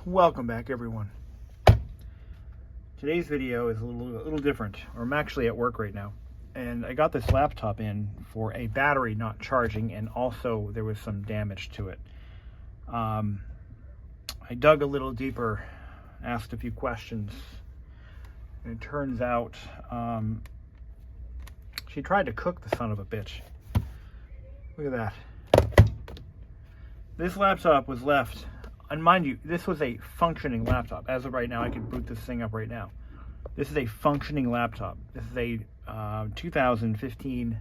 Welcome back, everyone. Today's video is a little different. I'm actually at work right now, and I got this laptop in for a battery not charging, and also there was some damage to it. I dug a little deeper, asked a few questions, and it turns out she tried to cook the son of a bitch. Look at that. This laptop was left, and mind you, this was a functioning laptop. As of right now, I can boot this thing up right now. This is a functioning laptop. This is a 2017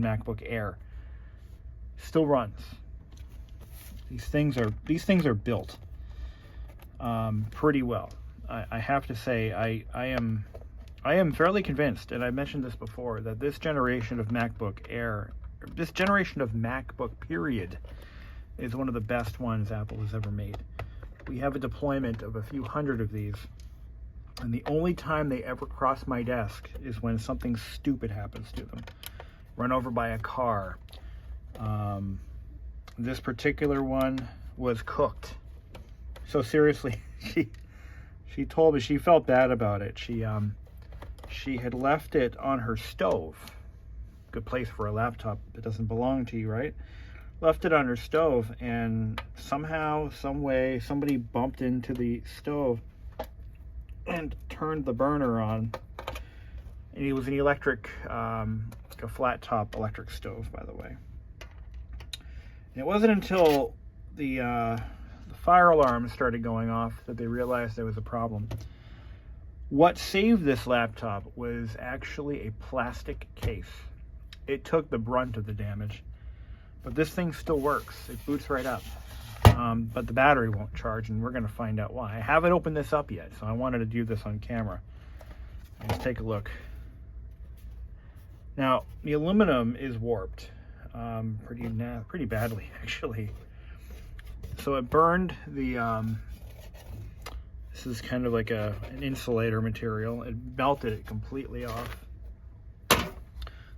MacBook Air. Still runs. These things are built pretty well. I have to say, I am fairly convinced, and I mentioned this before, that this generation of MacBook Air, this generation of MacBook period, is one of the best ones Apple has ever made. We have a deployment of a few hundred of these, and the only time they ever cross my desk is when something stupid happens to them. Run over by a car. This particular one was cooked. So seriously, she told me she felt bad about it. She had left it on her stove. Good place for a laptop that doesn't belong to you, right? Left it on her stove, and somehow, some way, somebody bumped into the stove and turned the burner on. And it was an electric, like a flat top electric stove, by the way. And it wasn't until the fire alarm started going off that they realized there was a problem. What saved this laptop was actually a plastic case. It took the brunt of the damage. But this thing still works. It boots right up. But the battery won't charge, and we're going to find out why. I haven't opened this up yet, so I wanted to do this on camera. Let's take a look. Now, the aluminum is warped pretty badly, actually. So it burned the... this is kind of like an insulator material. It melted it completely off.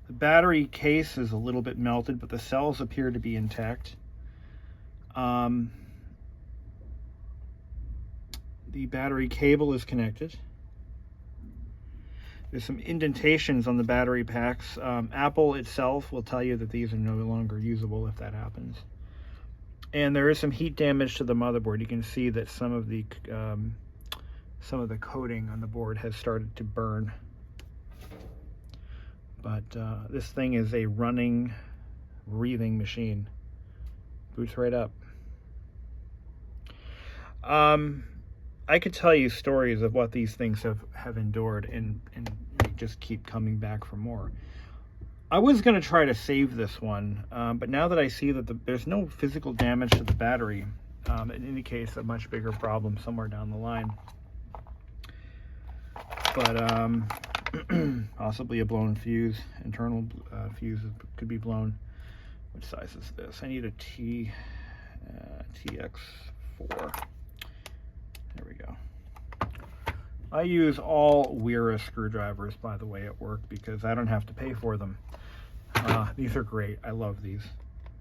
The battery case is a little bit melted, but the cells appear to be intact. The battery cable is connected. There's some indentations on the battery packs. Apple itself will tell you that these are no longer usable if that happens. And there is some heat damage to the motherboard. You can see that some of the coating on the board has started to burn. But this thing is a running, breathing machine. Boots right up. I could tell you stories of what these things have endured, and they just keep coming back for more. I was going to try to save this one, but now that I see that there's no physical damage to the battery, it indicates a much bigger problem somewhere down the line. But possibly a blown fuse. Internal fuse could be blown. What size is this? I need a TX4. There we go. I use all Wera screwdrivers, by the way, at work, because I don't have to pay for them. These are great. I love these.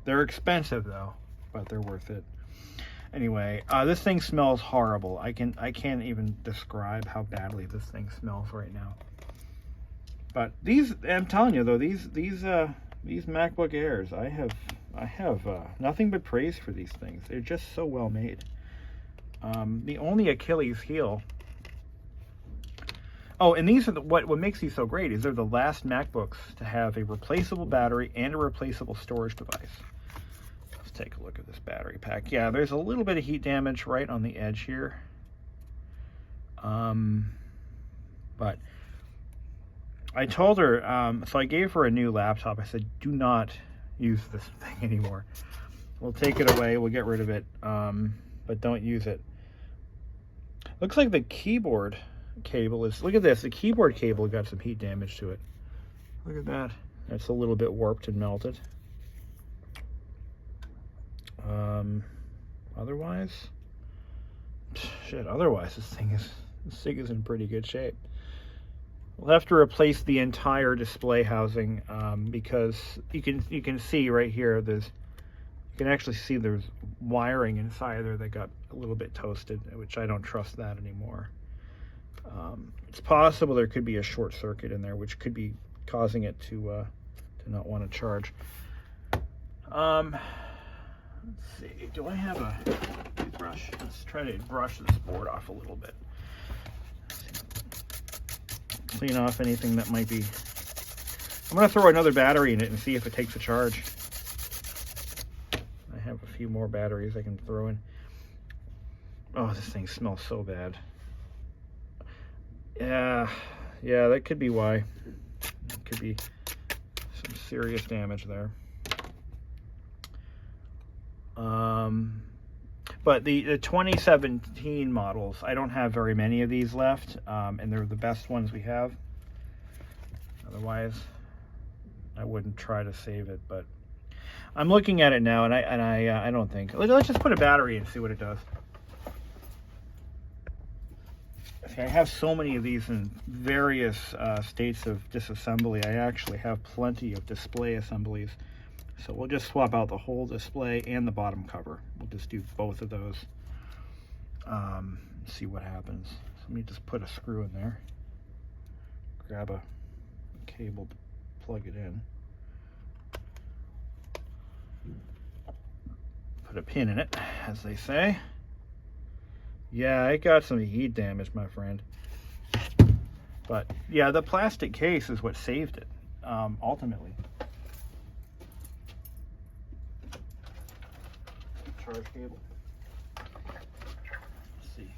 They're expensive though, but they're worth it. Anyway, this thing smells horrible. I can't even describe how badly this thing smells right now. But these, I'm telling you though, these MacBook Airs, I have nothing but praise for these things. They're just so well made. The only Achilles heel. Oh, and these are what makes these so great is they're the last MacBooks to have a replaceable battery and a replaceable storage device. Let's take a look at this battery pack. Yeah, there's a little bit of heat damage right on the edge here. But I told her, so I gave her a new laptop. I said, do not use this thing anymore. We'll take it away, we'll get rid of it, but don't use it. Looks like the keyboard cable is, look at this, the keyboard cable got some heat damage to it. Look at that. That's a little bit warped and melted. Otherwise, this thing is in pretty good shape. We'll have to replace the entire display housing because you can see right here, you You can actually see there's wiring inside there that got a little bit toasted, which I don't trust that anymore. It's possible there could be a short circuit in there, which could be causing it to not want to charge. Let's see, do I have a toothbrush? Let's try to brush this board off a little bit. Clean off anything that might be... I'm going to throw another battery in it and see if it takes a charge. I have a few more batteries I can throw in. Oh, this thing smells so bad. Yeah, that could be why. It could be some serious damage there. But the 2017 models, I don't have very many of these left, and they're the best ones we have. Otherwise, I wouldn't try to save it. But I'm looking at it now, and I don't think. Let's just put a battery in and see what it does. See, I have so many of these in various states of disassembly. I actually have plenty of display assemblies. So we'll just swap out the whole display and the bottom cover. We'll just do both of those. See what happens. So let me just put a screw in there. Grab a cable to plug it in. Put a pin in it, as they say. Yeah, it got some heat damage, my friend. But yeah, the plastic case is what saved it, ultimately. Charge cable. Let's see.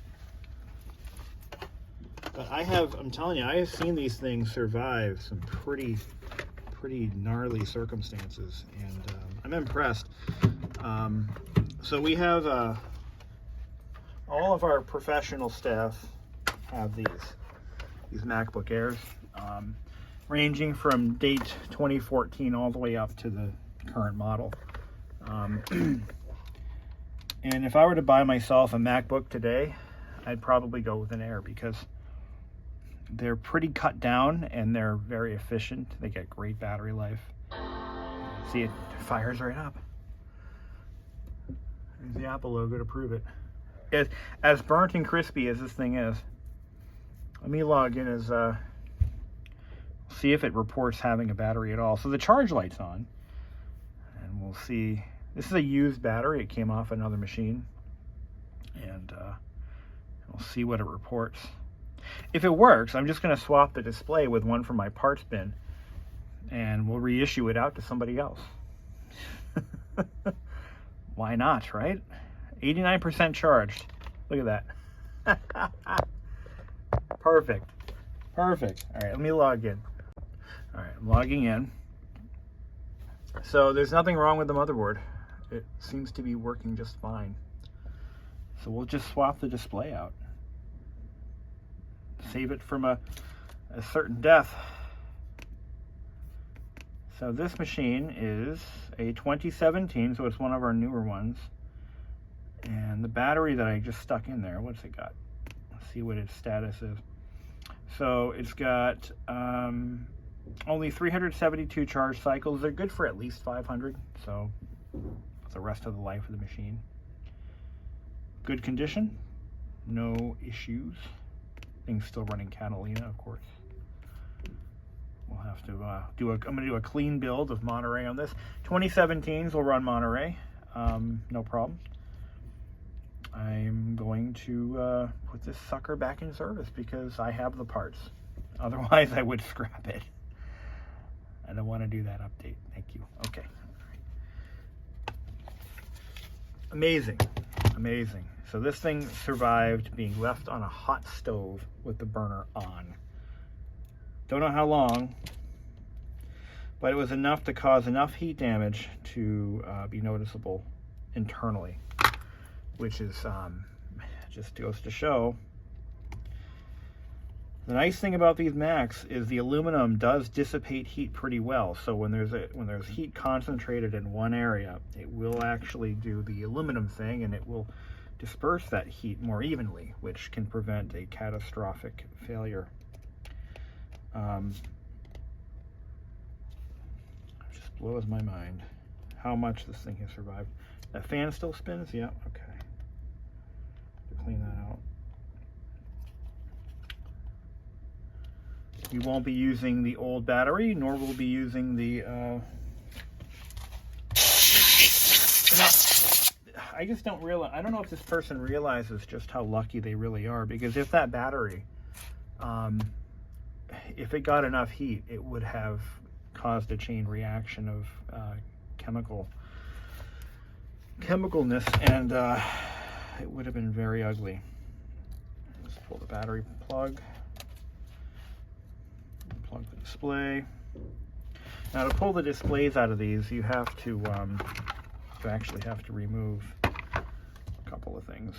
But I'm telling you, I have seen these things survive some pretty gnarly circumstances, and I'm impressed. So we have all of our professional staff have these MacBook Airs, ranging from date 2014 all the way up to the current model. And if I were to buy myself a MacBook today, I'd probably go with an Air because they're pretty cut down and they're very efficient. They get great battery life. See, it fires right up. There's the Apple logo to prove it. As burnt and crispy as this thing is, let me log in as see if it reports having a battery at all. So the charge light's on, and we'll see. This is a used battery. It came off another machine, and we'll see what it reports. If it works, I'm just going to swap the display with one from my parts bin, and we'll reissue it out to somebody else. Why not, right? 89% charged. Look at that. Perfect. Perfect. All right, let me log in. All right, I'm logging in. So there's nothing wrong with the motherboard. It seems to be working just fine. So we'll just swap the display out. Save it from a certain death. So this machine is a 2017, so it's one of our newer ones. And the battery that I just stuck in there, what's it got? Let's see what its status is. So it's got only 372 charge cycles. They're good for at least 500, so the rest of the life of the machine. Good condition, no issues. Thing's still running Catalina, of course. We'll have to I'm going to do a clean build of Monterey on this. 2017s will run Monterey, no problem. I'm going to put this sucker back in service because I have the parts. Otherwise, I would scrap it. I don't want to do that update. Thank you. Okay. All right. Amazing. Amazing. So this thing survived being left on a hot stove with the burner on. Don't know how long, but it was enough to cause enough heat damage to be noticeable internally, which is just goes to show. The nice thing about these Macs is the aluminum does dissipate heat pretty well. So when there's heat concentrated in one area, it will actually do the aluminum thing, and it will disperse that heat more evenly, which can prevent a catastrophic failure. It just blows my mind how much this thing has survived. That fan still spins? Yeah, okay. Clean that out. You won't be using the old battery, nor will be using the I just don't realize, I don't know if this person realizes just how lucky they really are, because if that battery, if it got enough heat, it would have caused a chain reaction of chemicalness, and it would have been very ugly. Let's pull the battery plug, plug the display. Now to pull the displays out of these, you have to, you actually have to remove a couple of things.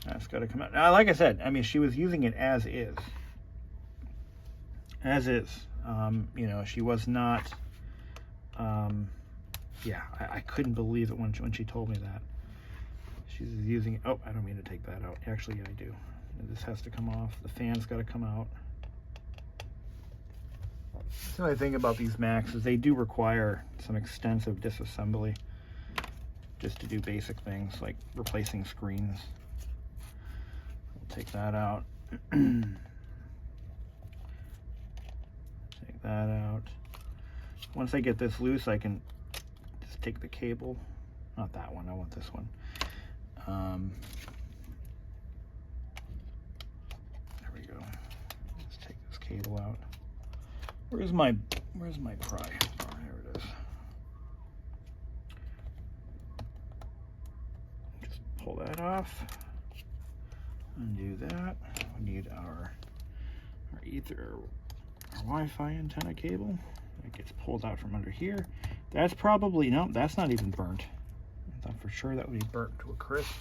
That's got to come out. Now, like I said, I mean, she was using it as is. As is. You know, she was not, yeah, I couldn't believe it when she told me that. She's using it. Oh, I don't mean to take that out. Actually, I do. This has to come off. The fan's got to come out. So I think about these Macs is they do require some extensive disassembly just to do basic things like replacing screens. We'll take that out. Take that out. Once I get this loose, I can just take the cable. Not that one, I want this one. There we go. Let's take this cable out. Where's my pry? Oh, here it is. Just pull that off. Undo that. We need our ether, our Wi-Fi antenna cable. It gets pulled out from under here. That's probably, no, that's not even burnt. I thought for sure that would be burnt to a crisp.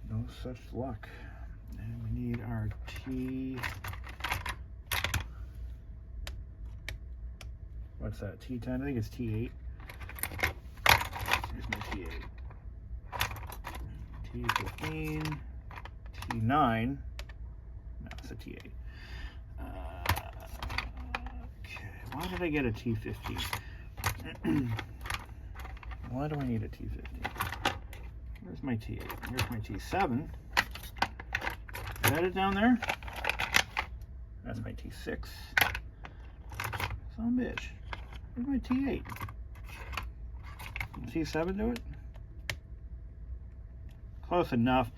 No such luck. And we need our what's that, T10? I think it's T8. Here's my T8. T15, T9. No, it's a T8. Okay, why did I get a T15? Why do I need a T15? Where's my T8? Here's my T7. Is that it down there? That's my T6. Son of a bitch. Where's my T8? T7 do it? Close enough,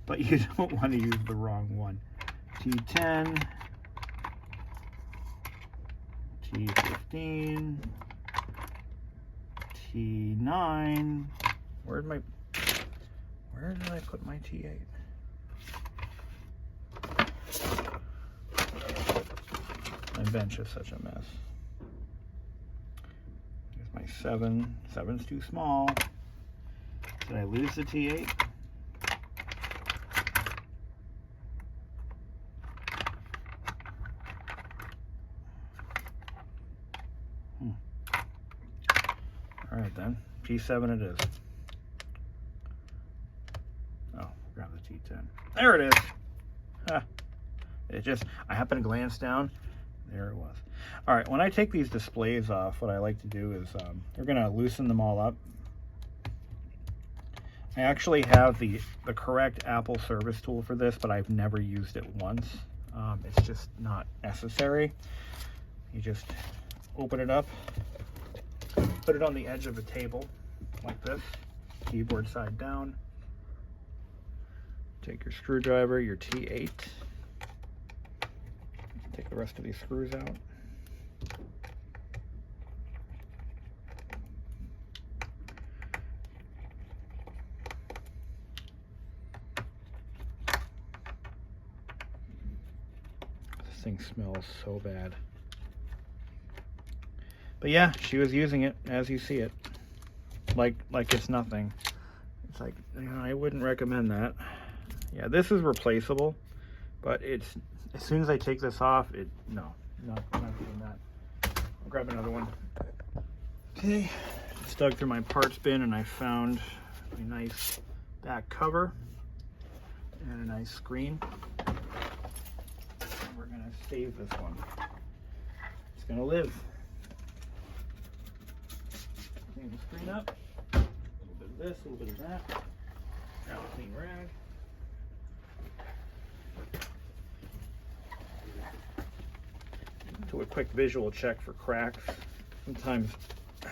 but you don't want to use the wrong one. T10, T15, T9. Where did I put my T8? My bench is such a mess. Here's my 7. 7's too small. Did I lose the T8? All right then, T7 it is. Oh, grab the T10. There it is. Ah, it just, I happened to glance down. There it was. All right, when I take these displays off, what I like to do is we're gonna loosen them all up. I actually have the correct Apple service tool for this, but I've never used it once. It's just not necessary. You just open it up, put it on the edge of a table like this, keyboard side down. Take your screwdriver, your T8. Take the rest of these screws out. This thing smells so bad. But yeah, she was using it as you see it. Like it's nothing. It's like, you know, I wouldn't recommend that. Yeah, this is replaceable, but it's, as soon as I take this off, no, not doing that. I'll grab another one. Okay, just dug through my parts bin and I found a nice back cover and a nice screen. And we're gonna save this one. It's gonna live. clean the screen up. A little bit of this, a little bit of that. Grab a clean rag. Do a quick visual check for cracks. Sometimes you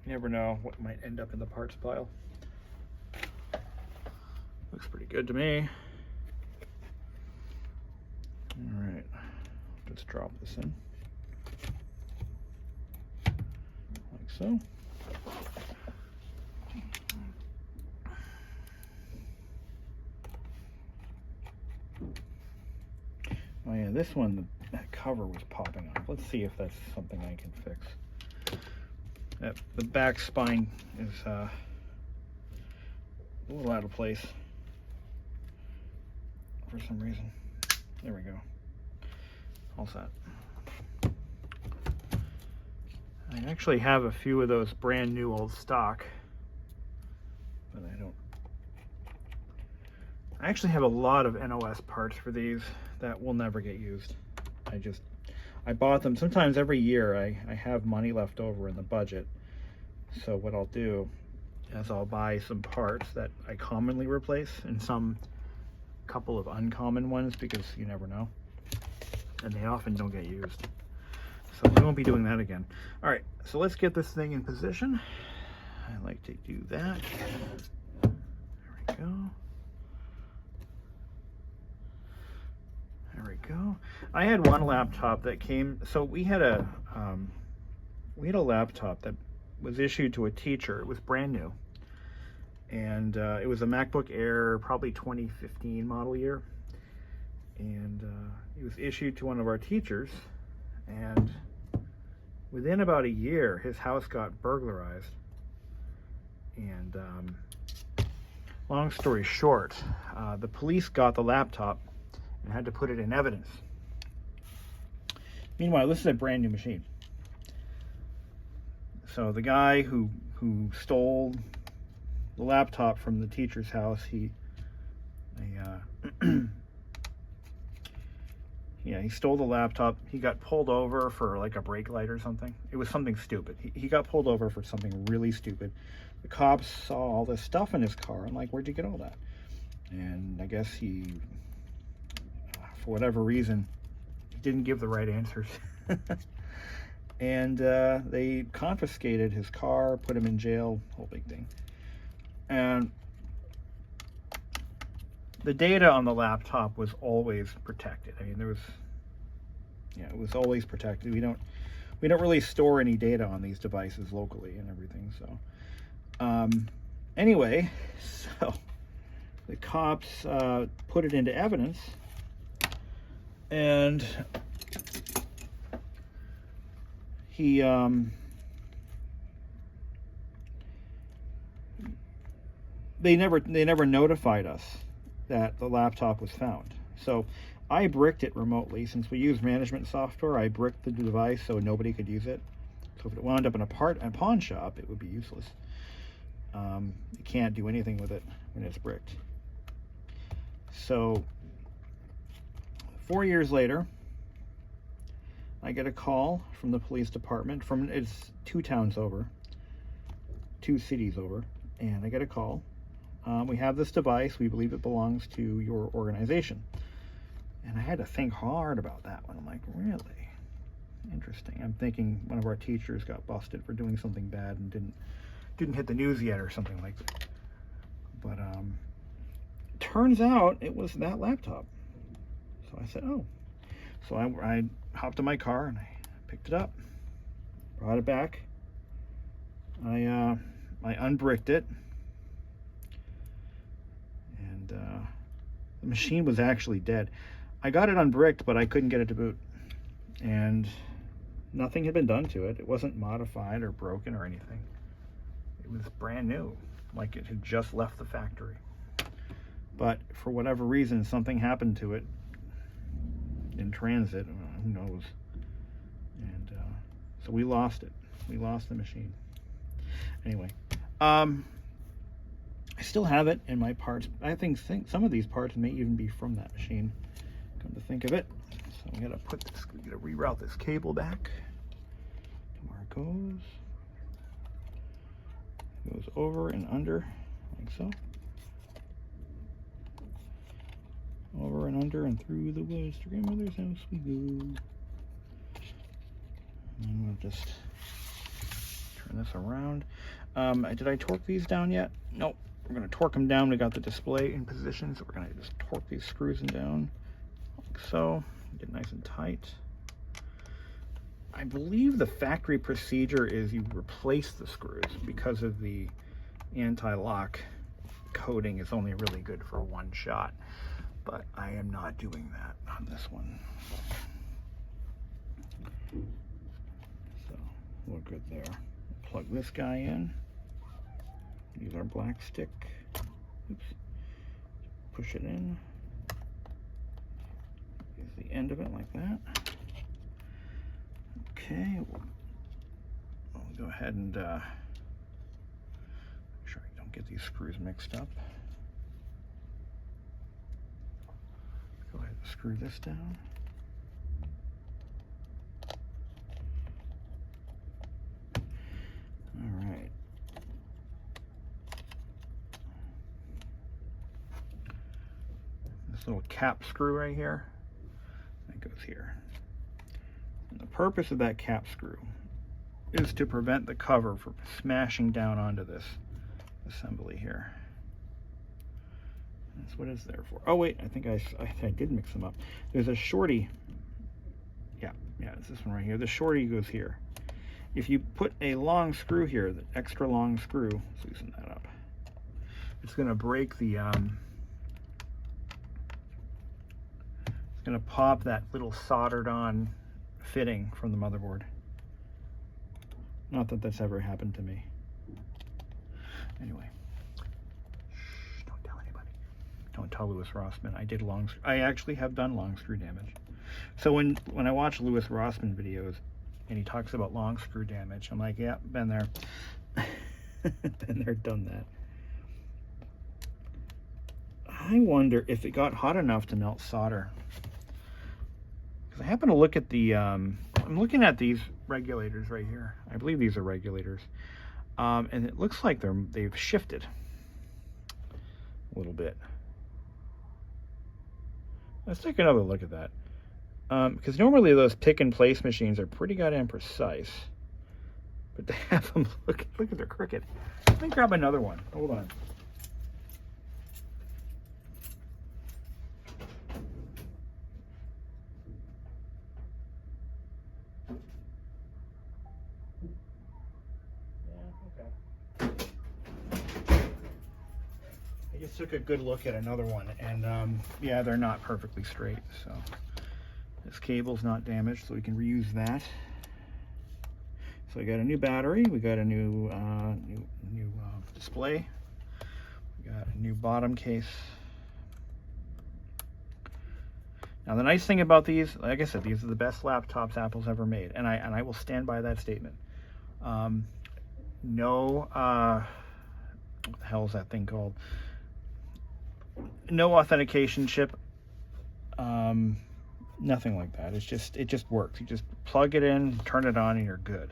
never know what might end up in the parts pile. Looks pretty good to me. All right, let's drop this in like so. Oh yeah, this one, that cover was popping off. Let's see if that's something I can fix. The back spine is a little out of place for some reason. There we go. All set. I actually have a few of those brand new old stock, but I actually have a lot of NOS parts for these that will never get used. I bought them sometimes every year. I have money left over in the budget. So what I'll do is I'll buy some parts that I commonly replace and some couple of uncommon ones, because you never know. And they often don't get used. So we won't be doing that again. All right, so let's get this thing in position. I like to do that. There we go. There we go. I had one laptop that came, so we had a laptop that was issued to a teacher. It was brand new. And it was a MacBook Air, probably 2015 model year. And it was issued to one of our teachers. And within about a year, his house got burglarized. And long story short, the police got the laptop and had to put it in evidence. Meanwhile, this is a brand new machine. So the guy who stole the laptop from the teacher's house, he stole the laptop. He got pulled over for like a brake light or something. It was something stupid. He got pulled over for something really stupid. The cops saw all this stuff in his car. I'm like, where'd you get all that? And I guess he, for whatever reason, he didn't give the right answers. And they confiscated his car, put him in jail, whole big thing. And the data on the laptop was always protected. I mean, it was always protected. We don't really store any data on these devices locally and everything. So anyway, so the cops put it into evidence, and they never notified us that the laptop was found. So I bricked it remotely. Since we use management software, I bricked the device so nobody could use it. So if it wound up in a pawn shop, it would be useless. You can't do anything with it when it's bricked. So 4 years later, I get a call from the police department it's 2 towns over, 2 cities over, and I get a call. We have this device. We believe it belongs to your organization. And I had to think hard about that one. I'm like, really? Interesting. I'm thinking one of our teachers got busted for doing something bad and didn't hit the news yet or something like that. But turns out it was that laptop. So I said, oh. So I hopped in my car and I picked it up, brought it back. I unbricked it. The machine was actually dead. I got it unbricked, but I couldn't get it to boot. And nothing had been done to it. It wasn't modified or broken or anything. It was brand new, like it had just left the factory. But for whatever reason, something happened to it in transit. Who knows? And so we lost it. We lost the machine. Anyway, I still have it in my parts. I think some of these parts may even be from that machine, come to think of it. So we gotta reroute this cable back to where it goes. Goes over and under, like so. Over and under and through the woods to grandmother's house we go. And we'll just turn this around. Did I torque these down yet? Nope. We're going to torque them down. We got the display in position, so we're going to just torque these screws down like so. Get nice and tight. I believe the factory procedure is you replace the screws because of the anti-lock coating is only really good for one shot, but I am not doing that on this one. So we're good there. Plug this guy in. Use our black stick. Oops. Push it in. Use the end of it like that. Okay, we'll go ahead and make sure I don't get these screws mixed up. Go ahead and screw this down. All right. This little cap screw right here, that goes here. And the purpose of that cap screw is to prevent the cover from smashing down onto this assembly here. That's what it's there for. Oh wait, I think I did mix them up. There's a shorty. Yeah, it's this one right here. The shorty goes here. If you put a long screw here, the extra long screw, let's loosen that up. It's going to break the it's going to pop that little soldered on fitting from the motherboard. Not that that's ever happened to me. Anyway, shh, don't tell anybody. Don't tell Louis Rossman. I actually have done long screw damage. So when I watch Louis Rossman videos and he talks about long screw damage, I'm like, yeah, been there. Been there, done that. I wonder if it got hot enough to melt solder. I happen to look at the, I'm looking at these regulators right here. I believe these are regulators. And it looks like they've shifted a little bit. Let's take another look at that. Because normally those pick and place machines are pretty goddamn precise. But to have them, look at their crooked. Let me grab another one. Hold on. Took a good look at another one, and yeah, they're not perfectly straight, so this cable's not damaged, so we can reuse that. So we got a new battery, we got a new display, we got a new bottom case. Now the nice thing about these, like I said, these are the best laptops Apple's ever made, and I will stand by that statement. No what the hell is that thing called? No authentication chip, nothing like that. It just works. You just plug it in, turn it on, and you're good.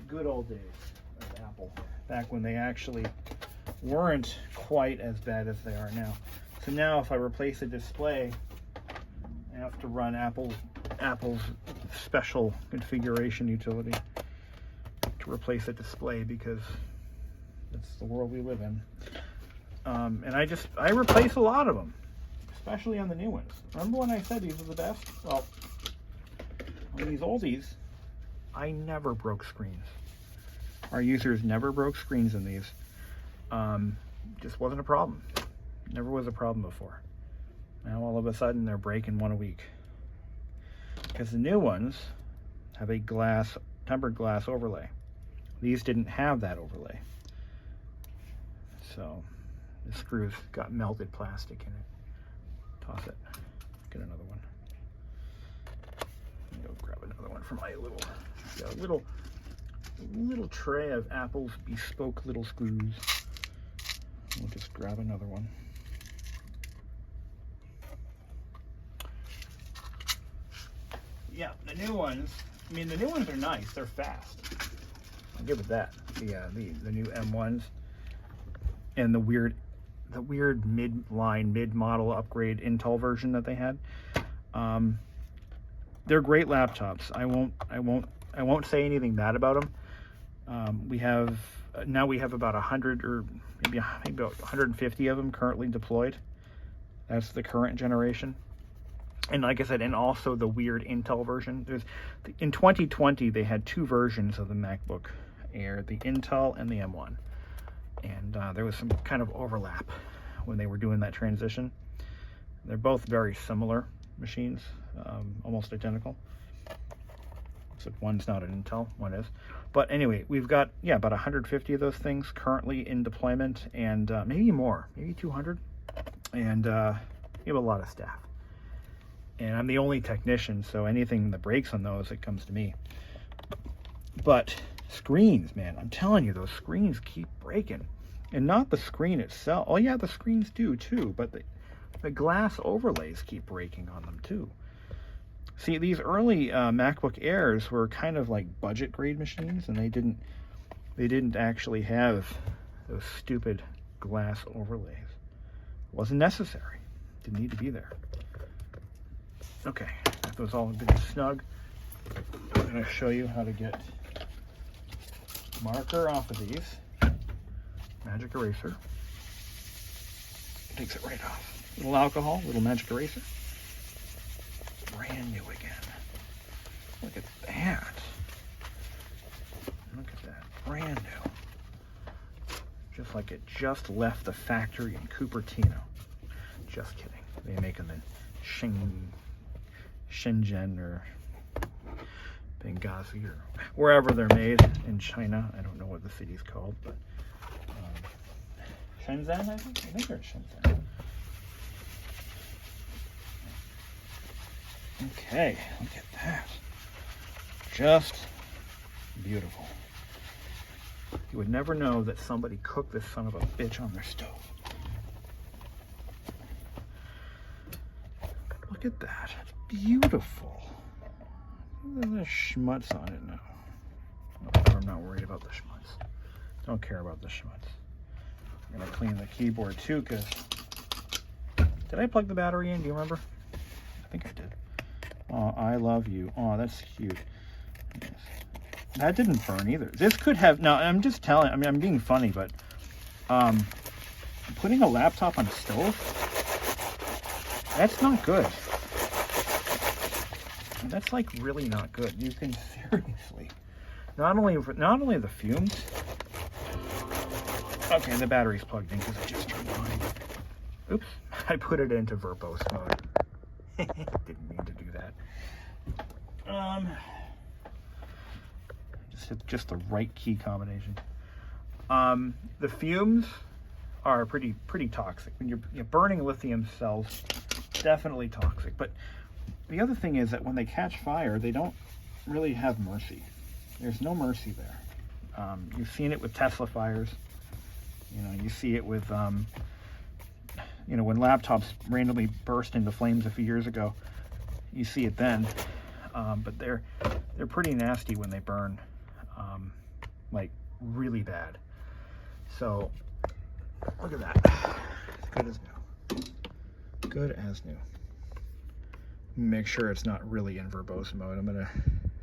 Good old days of Apple, back when they actually weren't quite as bad as they are now. So now if I replace a display, I have to run Apple's special configuration utility to replace a display, because that's the world we live in. And I replace a lot of them, especially on the new ones. Remember when I said these are the best? Well, on these oldies, I never broke screens. Our users never broke screens in these. Just wasn't a problem. Never was a problem before. Now all of a sudden they're breaking one a week. Because the new ones have a tempered glass overlay. These didn't have that overlay. So the screws got melted plastic in it. Toss it. Get another one. Go grab another one for my little tray of Apple's bespoke little screws. We'll just grab another one. Yeah, the new ones, I mean, the new ones are nice. They're fast. I'll give it that. The new M1s and the weird mid-model upgrade Intel version that they had. They're great laptops. I won't say anything bad about them. We have about 100 or maybe about 150 of them currently deployed. That's the current generation. And like I said, and also the weird Intel version. In 2020, they had two versions of the MacBook Air, the Intel and the M1. And there was some kind of overlap when they were doing that transition. They're both very similar machines, almost identical. Except one's not an Intel, one is. But anyway, we've got, about 150 of those things currently in deployment, and maybe more, maybe 200. And we have a lot of staff. And I'm the only technician, so anything that breaks on those, it comes to me. But screens, man, I'm telling you, those screens keep breaking. And not the screen itself. Oh yeah, the screens do too, but the glass overlays keep breaking on them too. See, these early MacBook Airs were kind of like budget grade machines, and they didn't actually have those stupid glass overlays. It wasn't necessary. Didn't need to be there. Okay, that was all good and snug. I'm going to show you how to get marker off of these. Magic eraser. Takes it right off. Little alcohol, little magic eraser. Brand new again. Look at that. Look at that. Brand new. Just like it just left the factory in Cupertino. Just kidding. They make them in Shenzhen or Benghazi or wherever they're made in China. I don't know what the city's called, but Shenzhen, I think they're in Shenzhen. Okay, look at that. Just beautiful. You would never know that somebody cooked this son of a bitch on their stove. Look at that. It's beautiful. There's schmutz on it now. No, I'm not worried about the schmutz. Don't care about the schmutz. I'm going to clean the keyboard too, because... Did I plug the battery in? Do you remember? I think I did. Oh, I love you. Oh, that's cute. Yes. That didn't burn either. This could have... Now, I'm just telling... I mean, I'm being funny, but... putting a laptop on a stove? That's not good. That's like really not good. You can seriously... Not only the fumes... Okay, the battery's plugged in because I just turned on. Oops. I put it into verbose mode. Didn't mean to do that. Just the right key combination. The fumes are pretty toxic. When you're burning lithium cells, definitely toxic. But the other thing is that when they catch fire, they don't really have mercy. There's no mercy there. You've seen it with Tesla fires. You see it with when laptops randomly burst into flames a few years ago. You see it then, but they're pretty nasty when they burn, like really bad. So look at that. Good as new. Good as new. Make sure it's not really in verbose mode. I'm gonna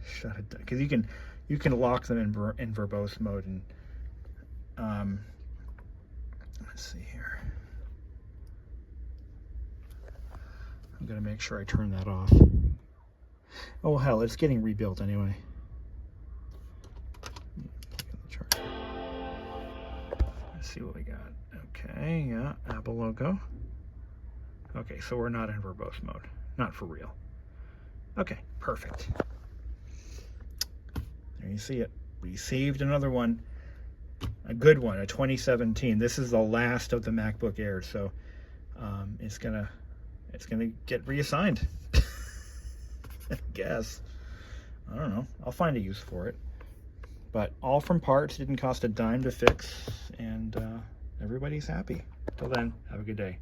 shut it down because you can lock them in verbose mode, and let's see here. I'm gonna make sure I turn that off. Oh hell, it's getting rebuilt anyway. Let's see what we got. Okay, yeah, Apple logo. Okay, so we're not in verbose mode. Not for real. Okay, perfect. There you see it. We saved another one. A good one, a 2017. This is the last of the MacBook Air, so it's gonna get reassigned. I guess. I don't know. I'll find a use for it. But all from parts, didn't cost a dime to fix, and everybody's happy. Till then, have a good day.